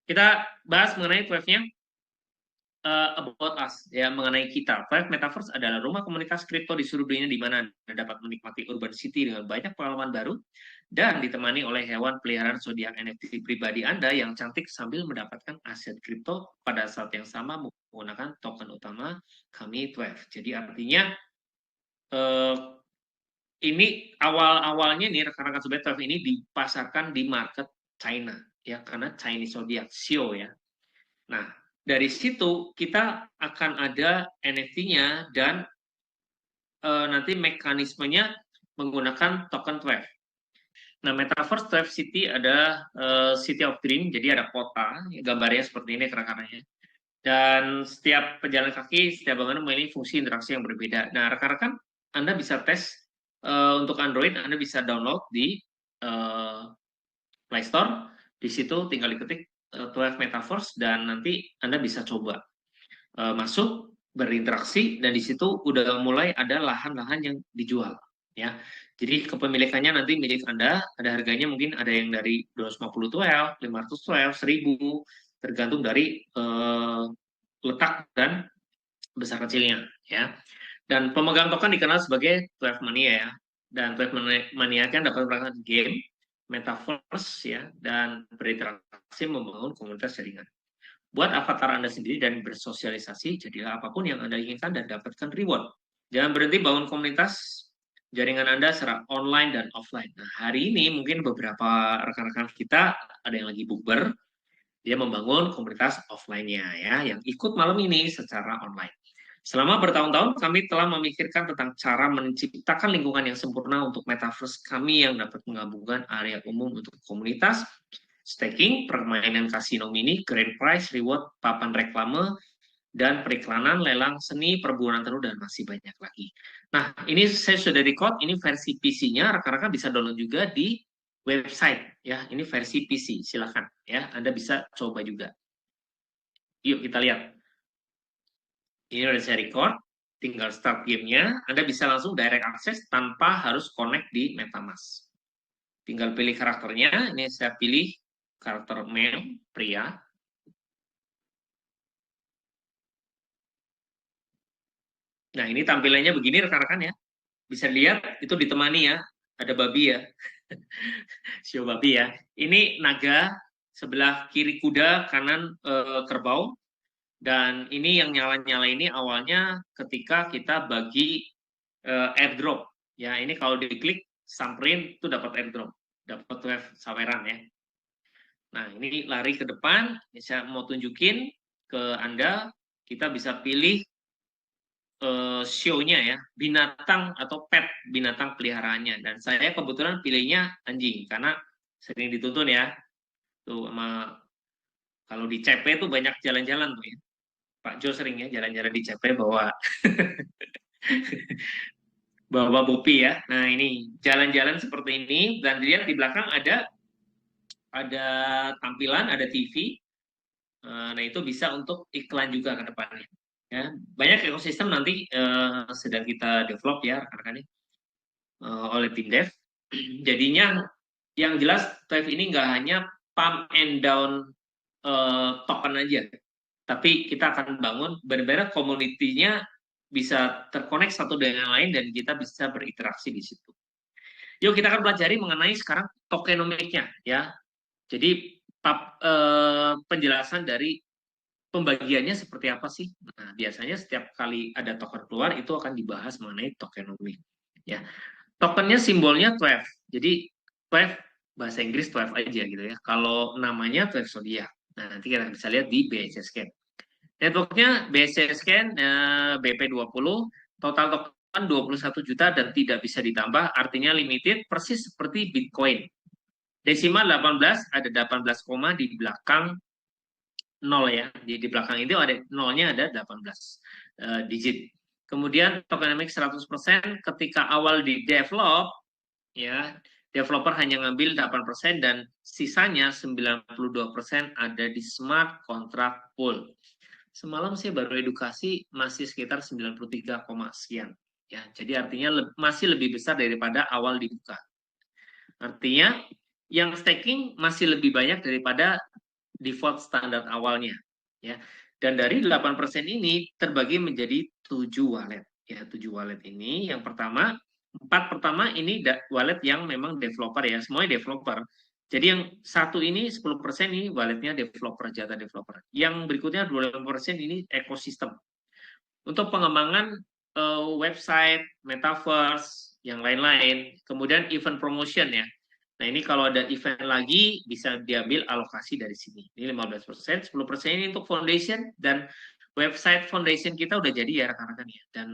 Kita bahas mengenai Thrive-nya, about us, ya, mengenai kita. Thrive Metaverse adalah rumah komunitas kripto di seluruh dunia di mana Anda dapat menikmati urban city dengan banyak pengalaman baru dan ditemani oleh hewan peliharaan zodiak NFT pribadi Anda yang cantik sambil mendapatkan aset kripto pada saat yang sama menggunakan token utama kami Thrive. Jadi artinya eh, ini awal-awalnya nih rekan-rekan sobat Thrive ini dipasarkan di market China, ya, karena Chinese zodiak Xiao, ya. Nah, dari situ kita akan ada NFT-nya dan nanti mekanismenya menggunakan token Thrive. Nah, Metaverse Thrive City ada City of Dream, jadi ada kota, gambarnya seperti ini rekan-rekannya. Dan setiap pejalan kaki, setiap bangunan memiliki fungsi interaksi yang berbeda. Nah, rekan-rekan, Anda bisa tes untuk Android, Anda bisa download di Play Store. Di situ tinggal diketik Thrive Metaverse dan nanti Anda bisa coba masuk berinteraksi dan di situ udah mulai ada lahan-lahan yang dijual, ya. Jadi kepemilikannya nanti milik Anda, ada harganya mungkin ada yang dari 250 12, 500 12, 1000 tergantung dari letak dan besar kecilnya, ya. Dan pemegang token dikenal sebagai Thrive Mania, ya. Dan Thrive Mania kan dapat melakukan game, metaverse, ya, dan berinteraksi membangun komunitas jaringan. Buat avatar Anda sendiri dan bersosialisasi, jadilah apapun yang Anda inginkan dan dapatkan reward. Jangan berhenti bangun komunitas jaringan Anda secara online dan offline. Nah, hari ini mungkin beberapa rekan-rekan kita ada yang lagi bukber, dia membangun komunitas offline-nya, ya, yang ikut malam ini secara online. Selama bertahun-tahun, kami telah memikirkan tentang cara menciptakan lingkungan yang sempurna untuk metaverse kami yang dapat menggabungkan area umum untuk komunitas, staking, permainan kasino mini, grand prize, reward, papan reklame, dan periklanan, lelang, seni, perburuan terus, dan masih banyak lagi. Nah, ini saya sudah record, ini versi PC-nya, rekan-rekan bisa download juga di website, ya. Ini versi PC, silakan, ya. Anda bisa coba juga. Yuk kita lihat. Ini udah saya record, tinggal start gamenya, Anda bisa langsung direct access tanpa harus connect di MetaMask. Tinggal pilih karakternya, ini saya pilih karakter male, pria. Nah, ini tampilannya begini rekan-rekan, ya. Bisa lihat, itu ditemani, ya, ada babi, ya, sio babi, ya. Ini naga, sebelah kiri kuda, kanan kerbau, dan ini yang nyala-nyala ini awalnya ketika kita bagi airdrop, ya. Ini kalau diklik samperin itu dapat airdrop, dapat wave saweran, ya. Nah, ini lari ke depan, saya mau tunjukin ke Anda, kita bisa pilih show-nya, ya, binatang atau pet binatang peliharaannya. Dan saya kebetulan pilihnya anjing karena sering dituntun, ya. Tuh sama kalau di CP tuh banyak jalan-jalan tuh, ya. Pak Jo sering, ya, jalan-jalan di CP bawa bawa Bopi, ya. Nah, ini jalan-jalan seperti ini dan dilihat di belakang ada tampilan, ada TV. Nah, itu bisa untuk iklan juga ke depannya. Ya, banyak ekosistem nanti sedang kita develop, ya, rekan-rekan, oleh tim dev. Jadinya yang jelas Thrive ini nggak hanya pump and down token aja, tapi kita akan bangun benar-benar community-nya bisa terkonek satu dengan yang lain dan kita bisa berinteraksi di situ. Yuk kita akan pelajari mengenai sekarang tokenomics-nya, ya. Jadi penjelasan dari pembagiannya seperti apa sih? Nah, biasanya setiap kali ada token keluar itu akan dibahas mengenai tokenomics, ya. Tokennya simbolnya Thrive. Jadi Thrive bahasa Inggris Thrive aja gitu, ya. Kalau namanya Thrive Zodiac. Nah, nanti kita bisa lihat di BSC Scan. Networknya BSC Scan BP20, total token 21 juta dan tidak bisa ditambah, artinya limited, persis seperti Bitcoin. Desimal 18, ada 18 koma di belakang 0, ya. Di belakang itu ada nolnya, ada 18 digit. Kemudian tokenomics 100% ketika awal di develop, ya, developer hanya ngambil 8% dan sisanya 92% ada di smart contract pool. Semalam saya baru edukasi masih sekitar 93, sekian, ya. Jadi artinya masih lebih besar daripada awal dibuka. Artinya yang staking masih lebih banyak daripada default standar awalnya, ya. Dan dari 8% ini terbagi menjadi 7 wallet. Ya, 7 wallet ini yang pertama, 4 pertama ini wallet yang memang developer ya, semuanya developer. Jadi yang satu ini 10% ini walletnya developer, jatah developer. Yang berikutnya 25% ini ekosistem. Untuk pengembangan website, metaverse, yang lain-lain. Kemudian event promotion ya. Nah, ini kalau ada event lagi bisa diambil alokasi dari sini. Ini 15%, 10% ini untuk foundation dan website foundation kita udah jadi ya rekan-rekan ya. Dan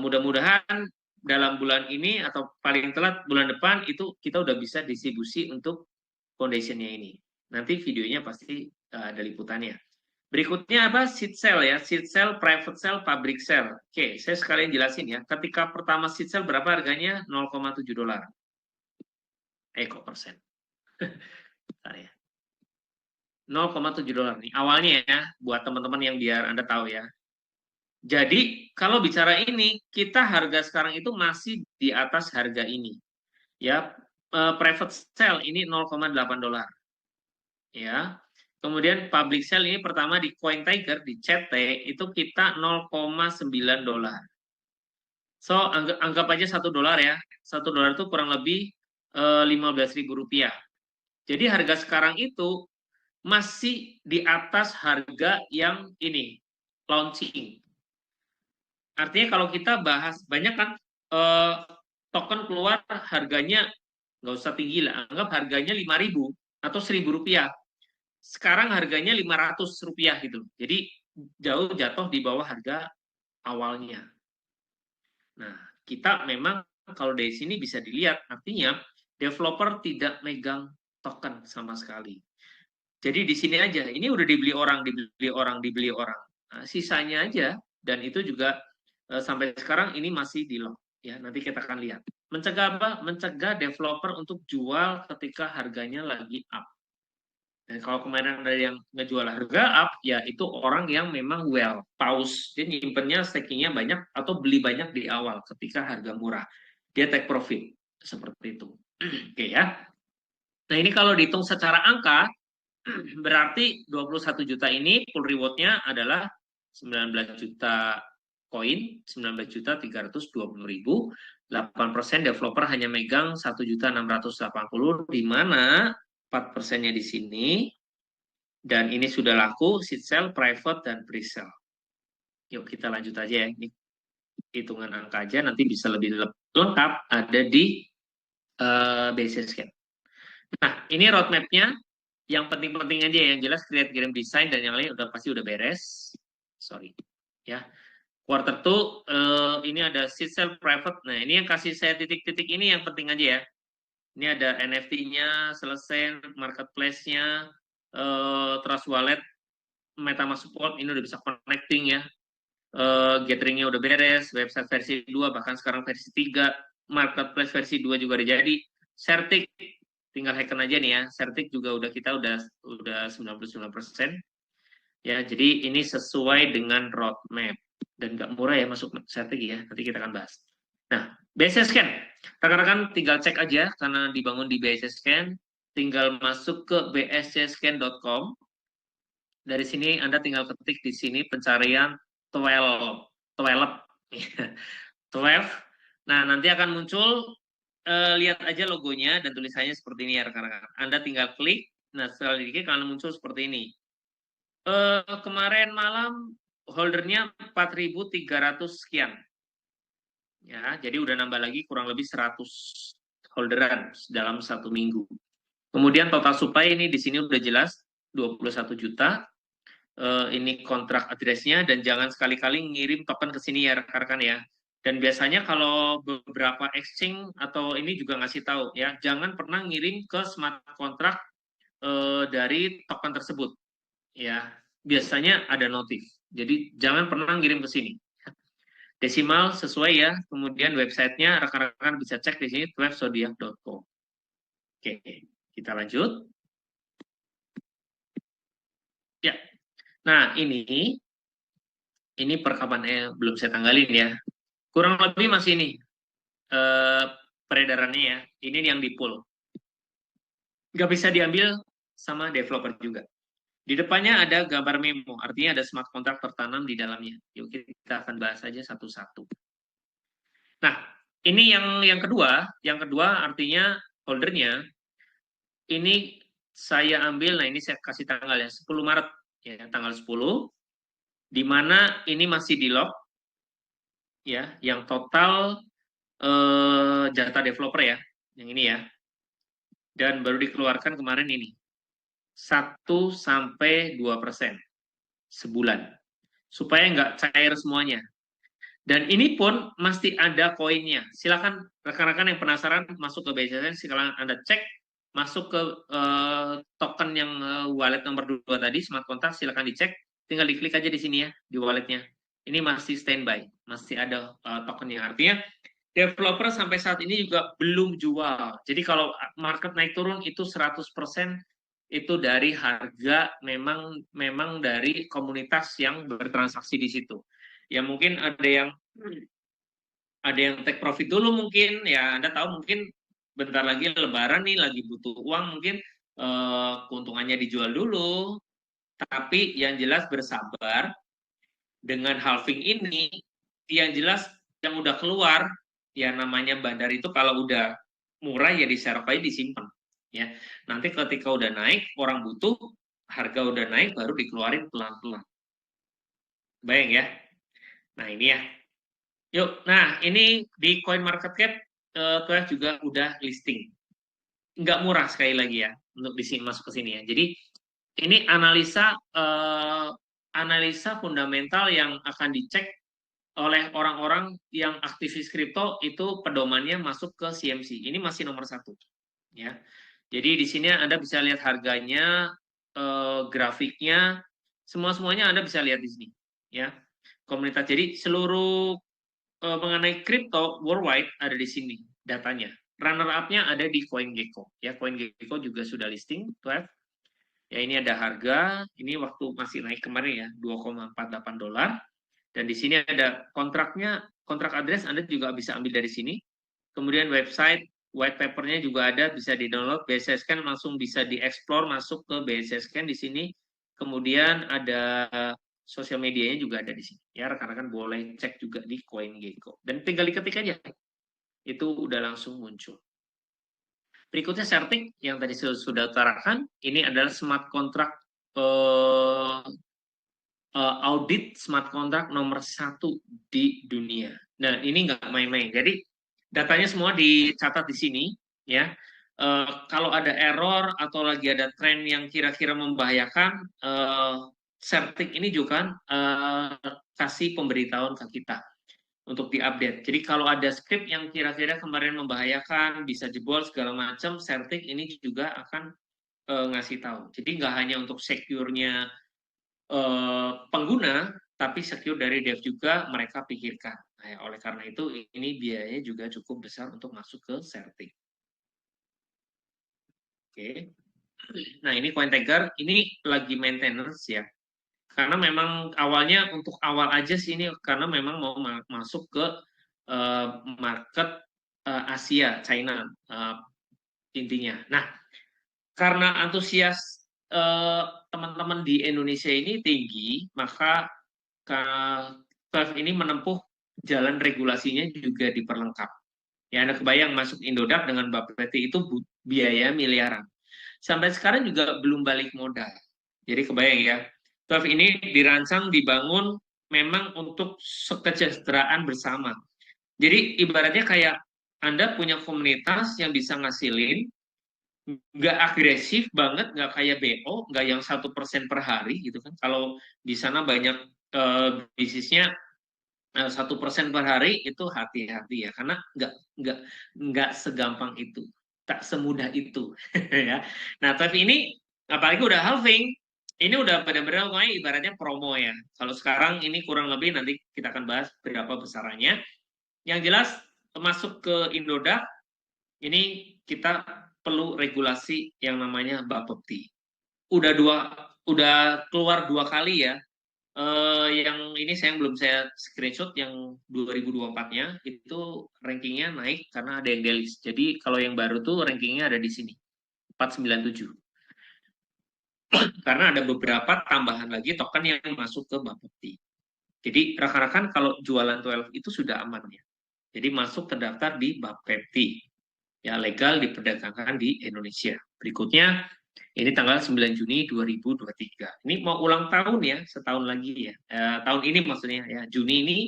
mudah-mudahan dalam bulan ini atau paling telat bulan depan itu kita udah bisa distribusi untuk foundationnya ini. Nanti videonya pasti ada liputannya. Berikutnya apa? Seed sale ya. Seed sale, private sale, public sale. Oke, saya sekalian jelasin ya. Ketika pertama seed sale berapa harganya? 0,7 dolar. Kok persen. Bentar ya. 0,7 dolar nih. Awalnya ya, buat teman-teman yang biar Anda tahu ya. Jadi, kalau bicara ini, kita harga sekarang itu masih di atas harga ini. Ya, private sale ini 0,8 dolar. Ya. Kemudian public sale ini pertama di CoinTiger, di CT, itu kita 0,9 dolar. So, anggap aja 1 dolar ya. 1 dolar itu kurang lebih 15.000 rupiah. Jadi harga sekarang itu masih di atas harga yang ini, launching. Artinya kalau kita bahas, banyak kan token keluar harganya nggak usah tinggi lah, anggap harganya 5.000 atau 1.000 rupiah. Sekarang harganya 500 rupiah gitu. Jadi jauh jatuh di bawah harga awalnya. Nah, kita memang kalau dari sini bisa dilihat, artinya developer tidak megang token sama sekali. Jadi di sini aja, ini udah dibeli orang, dibeli orang, dibeli orang. Nah, sisanya aja, dan itu juga sampai sekarang ini masih di lock. Ya, nanti kita akan lihat. Mencegah apa? Mencegah developer untuk jual ketika harganya lagi up. Dan kalau kemarin ada yang ngejual harga up, ya itu orang yang memang well, paus. Dia nyimpennya, stakingnya banyak, atau beli banyak di awal ketika harga murah. Dia take profit, seperti itu. Oke ya. Nah ini kalau dihitung secara angka, berarti 21 juta ini full reward-nya adalah 19 juta koin, 19.320.000, 8% developer hanya megang 1.680.000, di mana 4%-nya di sini, dan ini sudah laku, seed sale, private, dan pre-sale. Yuk kita lanjut aja ya, ini hitungan angka aja, nanti bisa lebih lengkap ada di Basecamp. Nah, ini roadmap-nya, yang penting-penting aja, yang jelas create game design dan yang lain udah pasti udah beres. Sorry ya. Quarter 2 ini ada seed sale private. Nah, ini yang kasih saya titik-titik ini yang penting aja ya. Ini ada NFT-nya selesai, marketplace-nya, Trust Wallet, MetaMask support ini udah bisa connecting ya. Gathering-nya udah beres, website versi 2 bahkan sekarang versi 3, marketplace versi 2 juga udah jadi. Certic tinggal hacken aja nih ya. Certic juga kita udah 99%. Ya, jadi ini sesuai dengan roadmap dan nggak murah ya masuk Certic ya. Nanti kita akan bahas. Nah, BSC Scan. Rekan-rekan tinggal cek aja karena dibangun di BSC Scan, tinggal masuk ke bscscan.com. Dari sini Anda tinggal ketik di sini pencarian 12. 12. Nah, nanti akan muncul, lihat aja logonya dan tulisannya seperti ini ya rekan-rekan. Anda tinggal klik, nah setelah diklik akan muncul seperti ini. Kemarin malam holdernya 4.300 sekian. Ya, jadi udah nambah lagi kurang lebih 100 holderan dalam 1 minggu. Kemudian total supply ini di sini udah jelas 21 juta. Ini kontrak address-nya, dan jangan sekali-kali ngirim token ke sini ya rekan-rekan ya. Dan biasanya kalau beberapa exchange atau ini juga ngasih tahu ya, jangan pernah ngirim ke smart contract dari token tersebut ya. Biasanya ada notif. Jadi jangan pernah ngirim ke sini. Desimal sesuai ya. Kemudian websitenya rekan-rekan bisa cek di sini webzodiac.com. Oke, kita lanjut. Ya. Nah, ini perkapannya belum saya tanggalin ya. Kurang lebih masih ini peredarannya ya. Ini yang di pool. Nggak bisa diambil sama developer juga. Di depannya ada gambar memo, artinya ada smart contract tertanam di dalamnya. Yuk kita akan bahas saja satu-satu. Nah, ini yang kedua. Yang kedua artinya holdernya ini saya ambil, nah ini saya kasih tanggal ya, 10 Maret ya, tanggal 10, di mana ini masih di lock ya, yang total jatah developer ya, yang ini ya, dan baru dikeluarkan kemarin ini 1-2% sebulan, supaya nggak cair semuanya. Dan ini pun mesti ada koinnya. Silakan rekan-rekan yang penasaran masuk ke BCSN, silakan Anda cek, masuk ke token yang wallet nomor 2 tadi, smart contract, silakan dicek, tinggal diklik aja di sini ya, di walletnya. Ini masih standby, masih ada tokennya. Artinya developer sampai saat ini juga belum jual. Jadi kalau market naik turun itu 100% itu dari harga memang dari komunitas yang bertransaksi di situ. Ya mungkin ada yang take profit dulu mungkin, ya Anda tahu mungkin bentar lagi lebaran nih, lagi butuh uang, mungkin keuntungannya dijual dulu, tapi yang jelas bersabar dengan halving ini, yang jelas yang udah keluar, ya namanya bandar itu kalau udah murah ya diserap aja, disimpan. Ya, nanti ketika udah naik, orang butuh, harga udah naik, baru dikeluarin pelan-pelan. Bayang ya? Nah ini ya. Yuk, nah ini di CoinMarketCap Tuh juga udah listing. Nggak murah sekali lagi ya untuk di sini masuk ke sini ya. Jadi ini analisa fundamental yang akan dicek oleh orang-orang yang aktivis kripto, itu pedomannya masuk ke CMC. Ini masih nomor 1 ya. Jadi di sini Anda bisa lihat harganya, grafiknya, semuanya Anda bisa lihat di sini ya. Komunitas. Jadi seluruh mengenai kripto worldwide ada di sini datanya. Runner up-nya ada di CoinGecko ya. CoinGecko juga sudah listing 12. Ya ini ada harga, ini waktu masih naik kemarin ya, $2,48. Dan di sini ada kontraknya, kontrak address Anda juga bisa ambil dari sini. Kemudian website, white papernya juga ada, bisa di-download. BSC Scan langsung bisa di-explore, masuk ke BSC Scan di sini. Kemudian ada sosial medianya juga ada di sini. Ya, rekan-rekan boleh cek juga di CoinGecko. Dan tinggal diketik aja. Itu udah langsung muncul. Berikutnya Certic yang tadi sudah utarakan, ini adalah smart contract audit smart contract nomor 1 di dunia. Nah, ini nggak main-main. Jadi datanya semua dicatat di sini ya. Kalau ada error atau lagi ada tren yang kira-kira membahayakan, Certic ini juga kasih pemberitahuan ke kita untuk diupdate. Jadi kalau ada script yang kira-kira kemarin membahayakan, bisa jebol segala macam, Certic ini juga akan ngasih tahu. Jadi nggak hanya untuk secure-nya pengguna, tapi secure dari dev juga mereka pikirkan. Nah, oleh karena itu ini biayanya juga cukup besar untuk masuk ke Certic. Oke. Nah ini CoinTiger, ini lagi maintenance ya. Karena memang awalnya untuk awal aja sih ini, karena memang mau masuk ke market Asia, China intinya. Nah, karena antusias teman-teman di Indonesia ini tinggi, maka Valve ini menempuh jalan regulasinya juga diperlengkap. Ya, Anda kebayang masuk Indodax dengan Bapeti itu biaya miliaran. Sampai sekarang juga belum balik modal. Jadi kebayang ya, Valve ini dirancang, dibangun memang untuk kesejahteraan bersama. Jadi ibaratnya kayak Anda punya komunitas yang bisa ngasilin, nggak agresif banget, nggak kayak BO, nggak yang 1% per hari gitu kan. Kalau di sana banyak bisnisnya 1% per hari, itu hati-hati ya, karena nggak segampang itu, tak semudah itu ya. Nah tapi ini apalagi udah halving, ini udah benar-benar ibaratnya promo ya. Kalau sekarang ini kurang lebih, nanti kita akan bahas berapa besarannya. Yang jelas masuk ke Indodax ini kita perlu regulasi yang namanya Bapepti. Udah keluar 2 kali ya. Yang ini belum saya screenshot, yang 2024-nya itu rankingnya naik karena ada yang delist. Jadi kalau yang baru tuh rankingnya ada di sini, 497. karena ada beberapa tambahan lagi token yang masuk ke Bapepti. Jadi rekan-rekan kalau jualan 12 itu sudah aman ya. Jadi masuk terdaftar di Bapepti. Ya, legal diperdagangkan di Indonesia. Berikutnya, ini tanggal 9 Juni 2023. Ini mau ulang tahun ya, setahun lagi ya. Tahun ini maksudnya ya, Juni ini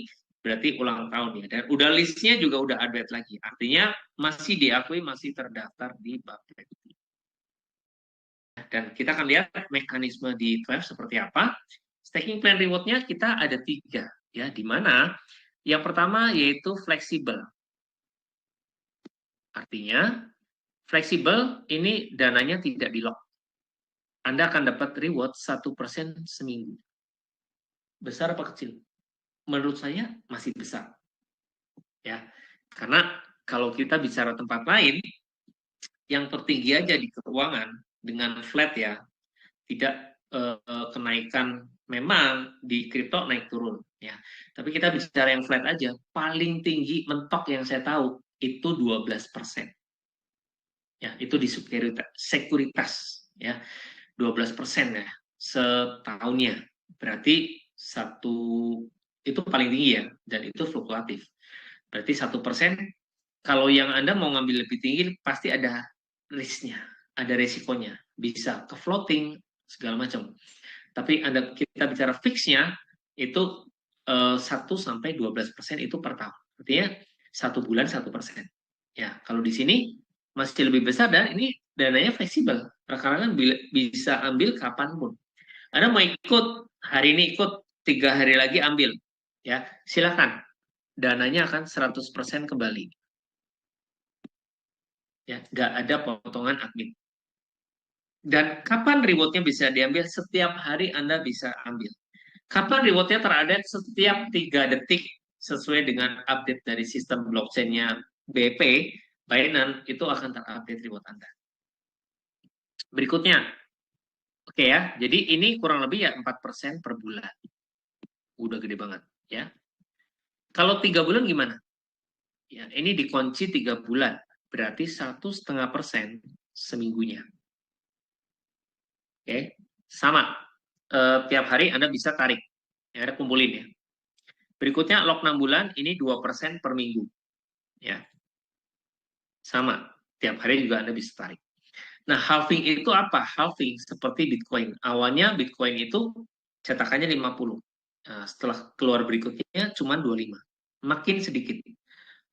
berarti ulang tahun ya. Dan udah listnya juga udah update lagi. Artinya masih diakui, masih terdaftar di Bapepti. Dan kita akan lihat mekanisme di 12 seperti apa. Staking plan reward-nya kita ada 3 ya, di mana yang pertama yaitu fleksibel. Artinya fleksibel ini dananya tidak di-lock. Anda akan dapat reward 1% seminggu. Besar apa kecil? Menurut saya masih besar. Ya. Karena kalau kita bicara tempat lain, yang tertinggi aja di keuangan dengan flat ya, tidak kenaikan, memang di kripto naik turun ya. Tapi kita bicara yang flat aja, paling tinggi mentok yang saya tahu itu 12%. Ya, itu di sekuritas ya. 12% ya setahunnya. Berarti itu paling tinggi ya, dan itu fluktuatif. Berarti 1%, kalau yang Anda mau ngambil lebih tinggi, pasti ada risknya, ada resikonya. Bisa ke floating, segala macam. Tapi kita bicara fixnya, itu 1-12% itu per tahun. Artinya 1 bulan 1%. Ya, kalau di sini masih lebih besar dan ini dananya fleksibel. Rekan-rekan bisa ambil kapanpun. Anda mau ikut, hari ini ikut, 3 hari lagi ambil. Ya, silakan. Dananya akan 100% kembali. Ya, nggak ada potongan admin. Dan kapan rewardnya bisa diambil? Setiap hari Anda bisa ambil. Kapan rewardnya terupdate? Setiap 3 detik sesuai dengan update dari sistem blockchain-nya BP, Binance, itu akan terupdate reward Anda. Berikutnya, oke ya, jadi ini kurang lebih ya 4% per bulan. Udah gede banget ya. Kalau 3 bulan gimana? Ya, ini dikunci 3 bulan, berarti 1,5% seminggunya. Oke, sama. Tiap hari Anda bisa tarik. Ya, ada kumpulin ya. Berikutnya lock 6 bulan, ini 2% per minggu. Ya. Sama. Tiap hari juga Anda bisa tarik. Nah, halving itu apa? Halving seperti Bitcoin. Awalnya Bitcoin itu cetakannya 50. Nah, setelah keluar berikutnya cuma 25. Makin sedikit.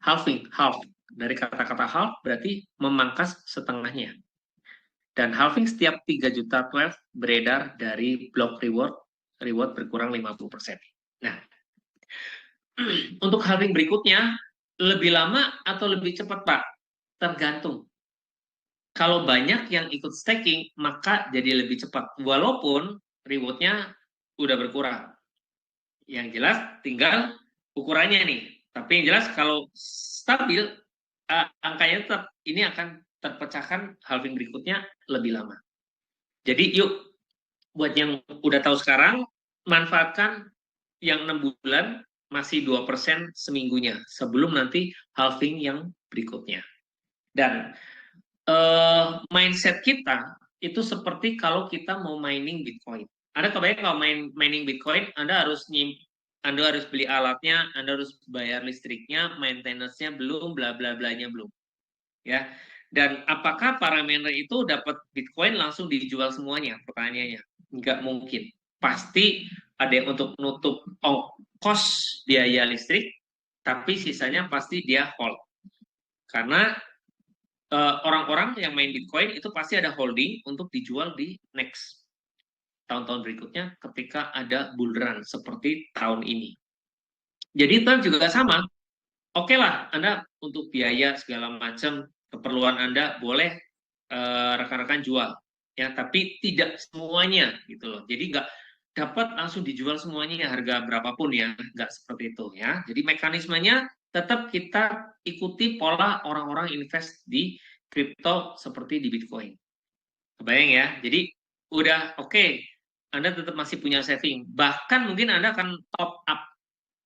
Halving, half. Dari kata-kata half berarti memangkas setengahnya. Dan halving setiap 3 juta 12 beredar dari block reward berkurang 50%. Nah, untuk halving berikutnya, lebih lama atau lebih cepat, Pak? Tergantung. Kalau banyak yang ikut staking, maka jadi lebih cepat. Walaupun rewardnya udah berkurang. Yang jelas tinggal ukurannya nih. Tapi yang jelas kalau stabil, angkanya tetap ini akan terpecahkan halving berikutnya lebih lama. Jadi yuk, buat yang udah tahu sekarang, manfaatkan yang 6 bulan masih 2% seminggunya. Sebelum nanti halving yang berikutnya. Dan mindset kita itu seperti kalau kita mau mining Bitcoin. Anda kebayang kalau mining Bitcoin, Anda harus beli alatnya, Anda harus bayar listriknya, maintenance-nya belum, bla bla blanya belum. Ya. Dan apakah para miner itu dapat Bitcoin langsung dijual semuanya? Pertanyaannya, nggak mungkin. Pasti ada yang untuk nutup cost biaya listrik, tapi sisanya pasti dia hold. Karena orang-orang yang main Bitcoin itu pasti ada holding untuk dijual di next tahun-tahun berikutnya ketika ada bull run seperti tahun ini. Jadi itu juga sama. Oke lah, Anda untuk biaya segala macam keperluan Anda boleh rekan-rekan jual, ya. Tapi tidak semuanya gitu loh. Jadi nggak dapat langsung dijual semuanya harga berapapun ya, nggak seperti itu ya. Jadi mekanismenya tetap kita ikuti pola orang-orang invest di kripto seperti di Bitcoin. Kebayang ya? Jadi udah oke, Anda tetap masih punya saving. Bahkan mungkin Anda akan top up,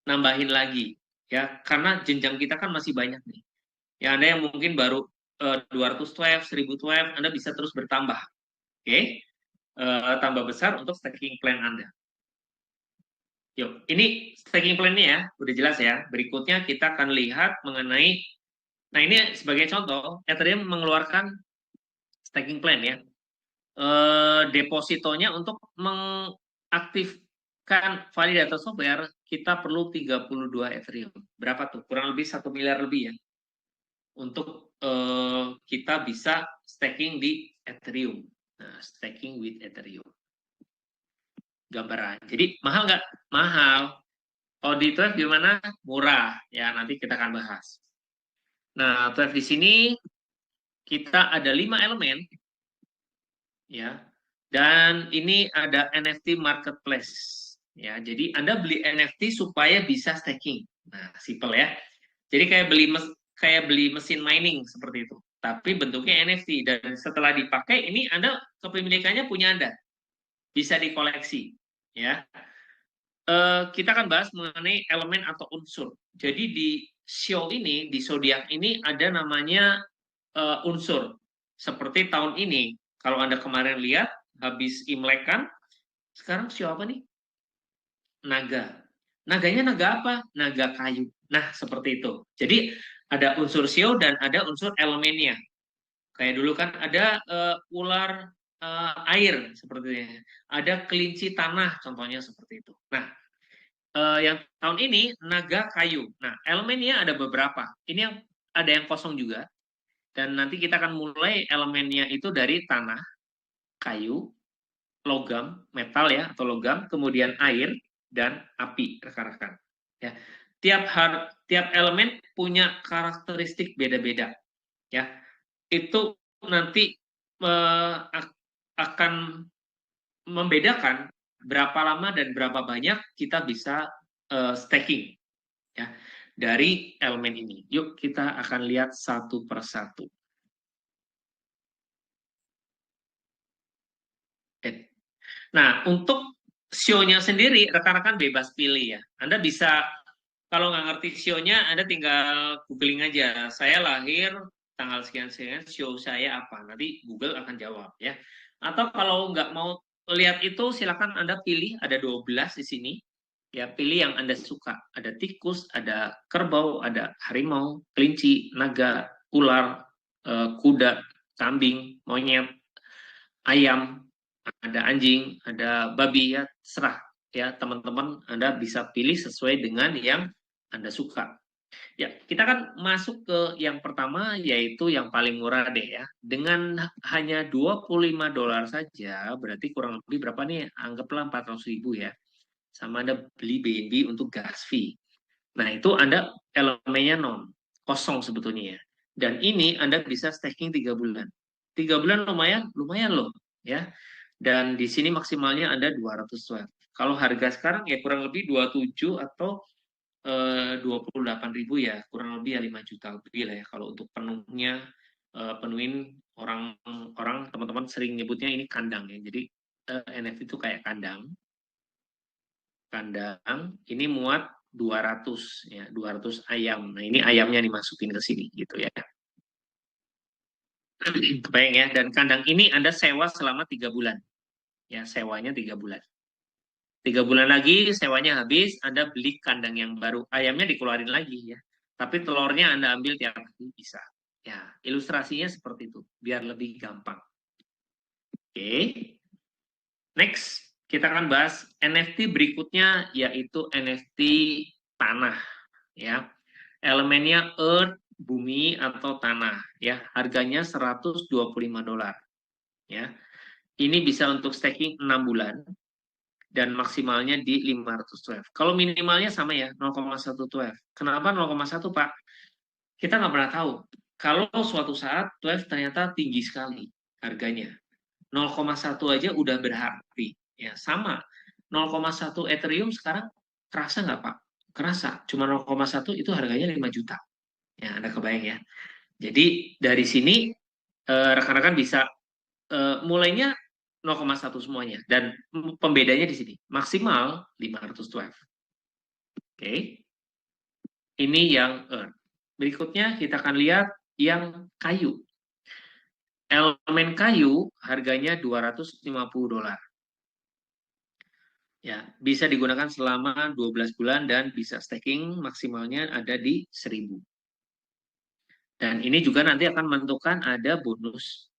nambahin lagi ya, karena jenjang kita kan masih banyak nih. Ya, Anda yang mungkin baru 200 12, 1000 12, Anda bisa terus bertambah. Oke? tambah besar untuk staking plan Anda. Yuk, ini staking plan-nya ya, udah jelas ya. Berikutnya kita akan lihat mengenai, nah ini sebagai contoh, Ethereum mengeluarkan staking plan ya. Depositonya untuk mengaktifkan validator software, kita perlu 32 Ethereum. Berapa tuh? Kurang lebih 1 miliar lebih ya. Untuk kita bisa staking di Ethereum. Nah, staking with Ethereum. Gambaran. Jadi mahal nggak? Mahal. Kalau di Twelve gimana? Murah. Ya, nanti kita akan bahas. Nah, Twelve di sini kita ada 5 elemen. Ya. Dan ini ada NFT marketplace. Ya, jadi Anda beli NFT supaya bisa staking. Nah, simple ya. Jadi kayak beli mesin mining seperti itu. Tapi bentuknya NFT dan setelah dipakai ini Anda kepemilikannya punya Anda. Bisa dikoleksi, ya. Kita akan bahas mengenai elemen atau unsur. Jadi di show ini, di zodiak ini ada namanya unsur. Seperti tahun ini, kalau Anda kemarin lihat habis Imlek kan, sekarang show apa nih? Naga. Naganya naga apa? Naga kayu. Nah, seperti itu. Jadi ada unsur show dan ada unsur elemennya. Kayak dulu kan ada ular air seperti itu. Ada kelinci tanah contohnya seperti itu. Nah, yang tahun ini naga kayu. Nah, elemennya ada beberapa. Ini yang ada yang kosong juga. Dan nanti kita akan mulai elemennya itu dari tanah, kayu, logam, metal ya atau logam, kemudian air dan api, rekan-rekan. Ya. Tiap elemen punya karakteristik beda-beda. Ya. Itu nanti akan membedakan berapa lama dan berapa banyak kita bisa staking ya dari elemen ini. Yuk kita akan lihat satu persatu. Nah, untuk show-nya sendiri, rekan-rekan bebas pilih ya. Anda bisa, kalau nggak ngerti show-nya, Anda tinggal googling aja. Saya lahir tanggal sekian-sekian, show saya apa. Nanti Google akan jawab ya. Atau kalau nggak mau lihat itu, silakan Anda pilih, ada 12 di sini. Ya, pilih yang Anda suka. Ada tikus, ada kerbau, ada harimau, kelinci, naga, ular, kuda, kambing, monyet, ayam, ada anjing, ada babi ya, serah ya teman-teman Anda bisa pilih sesuai dengan yang Anda suka. Ya, kita kan masuk ke yang pertama yaitu yang paling murah deh ya. Dengan hanya $25 saja, berarti kurang lebih berapa nih? Anggaplah 400.000 ya. Sama Anda beli BNB untuk gas fee. Nah, itu Anda elemennya non, kosong sebetulnya ya. Dan ini Anda bisa staking 3 bulan. 3 bulan lumayan, lumayan loh ya. Dan di sini maksimalnya ada 200 watt. Kalau harga sekarang ya kurang lebih 27 atau 28.000 ya, kurang lebih ya 5 juta lebih lah ya kalau untuk penuhnya penuhin orang teman-teman sering nyebutnya ini kandang ya. Jadi NFT itu kayak kandang. Kandang ini muat 200 ya, 200 ayam. Nah, ini ayamnya dimasukin ke sini gitu ya. Kebayang ya, dan kandang ini Anda sewa selama 3 bulan. Ya, sewanya 3 bulan. 3 bulan lagi sewanya habis, Anda beli kandang yang baru. Ayamnya dikeluarin lagi ya. Tapi telurnya Anda ambil tiap hari bisa. Ya, ilustrasinya seperti itu, biar lebih gampang. Oke. Next, kita akan bahas NFT berikutnya yaitu NFT tanah ya. Elemennya earth, bumi atau tanah ya. Harganya $125 ya. Ini bisa untuk staking 6 bulan dan maksimalnya di 512. Kalau minimalnya sama ya, 0,112. Kenapa 0,1 Pak? Kita nggak pernah tahu. Kalau suatu saat 12 ternyata tinggi sekali harganya. 0,1 aja udah berarti. Ya, sama. 0,1 Ethereum sekarang kerasa nggak Pak? Kerasa. Cuma 0,1 itu harganya 5 juta. Ya, Anda kebayang ya. Jadi dari sini rekan-rekan bisa mulainya 0,1 semuanya dan pembedanya di sini maksimal 512. Oke. Ini yang earth. Berikutnya kita akan lihat yang kayu. Elemen kayu harganya $250. Ya, bisa digunakan selama 12 bulan dan bisa staking maksimalnya ada di 1000. Dan ini juga nanti akan menentukan ada bonus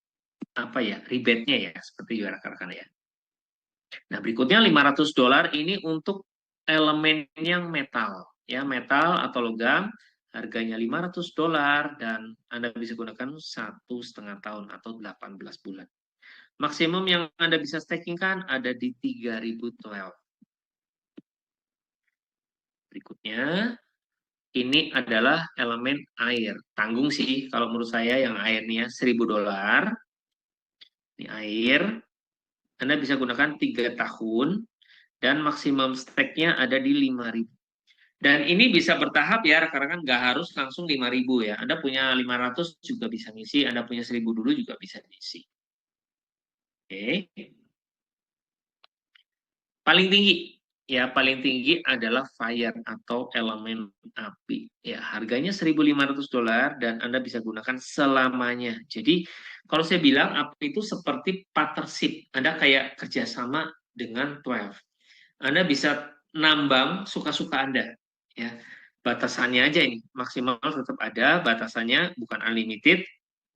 apa ya, rebate-nya ya, seperti rekan-rekan ya. Nah, berikutnya $500 ini untuk elemen yang metal, ya, metal atau logam, harganya $500 dan Anda bisa gunakan 1,5 tahun atau 18 bulan. Maksimum yang Anda bisa staking kan ada di 3012. Berikutnya, ini adalah elemen air. Tanggung sih, kalau menurut saya yang airnya $1000. Ini air, Anda bisa gunakan 3 tahun, dan maksimum stake-nya ada di 5.000. Dan ini bisa bertahap ya, rekan-rekan nggak harus langsung 5.000 ya. Anda punya 500 juga bisa ngisi, Anda punya 1.000 dulu juga bisa ngisi. Oke. Paling tinggi, ya paling tinggi adalah fire atau elemen api. Ya, harganya $1.500 dan Anda bisa gunakan selamanya. Jadi, kalau saya bilang api itu seperti partnership. Anda kayak kerjasama dengan 12. Anda bisa nambang suka-suka Anda. Ya, batasannya aja ini maksimal tetap ada, batasannya bukan unlimited,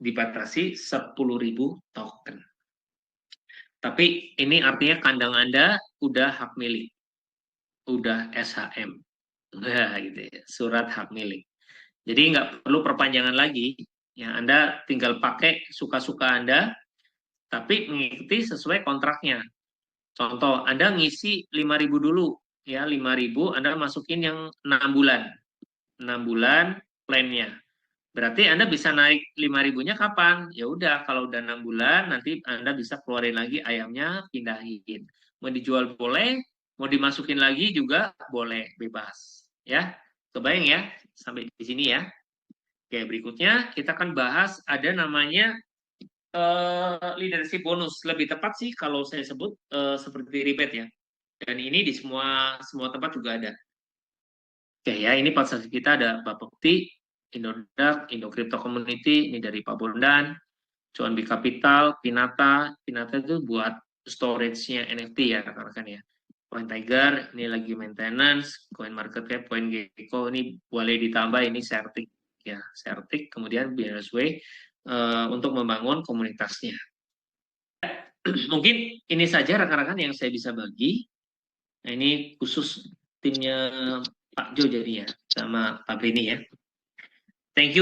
dibatasi 10.000 token. Tapi ini artinya kandang Anda udah hak milik, udah SHM, nah, gitu ya, surat hak milik. Jadi nggak perlu perpanjangan lagi, ya Anda tinggal pakai suka-suka Anda, tapi mengikuti sesuai kontraknya. Contoh, Anda ngisi 5.000 dulu, ya 5.000 Anda masukin yang 6 bulan, 6 bulan plannya. Berarti Anda bisa naik 5.000-nya kapan? Ya udah, kalau udah 6 bulan, nanti Anda bisa keluarin lagi ayamnya, pindahin. Mau dijual boleh, mau dimasukin lagi juga boleh, bebas. Ya, kebayang ya? Sampai di sini ya. Oke, berikutnya kita akan bahas ada namanya leadership bonus. Lebih tepat sih kalau saya sebut seperti rebate ya. Dan ini di semua semua tempat juga ada. Oke ya, ini partnership kita ada Bapepti, Indodax, Indo Crypto Community, ini dari Pak Bondan, Cuan B Capital, Pinata. Pinata itu buat storage-nya NFT ya, rekan-rekan ya. Coin Tiger, ini lagi maintenance, Coin Market Cap, Coin Gecko, ini boleh ditambah, ini Certic ya, Certic, kemudian BNSW untuk membangun komunitasnya. Mungkin ini saja rekan-rekan yang saya bisa bagi. Nah, ini khusus timnya Pak Jo jadinya sama Pak Beni ya. Thank you.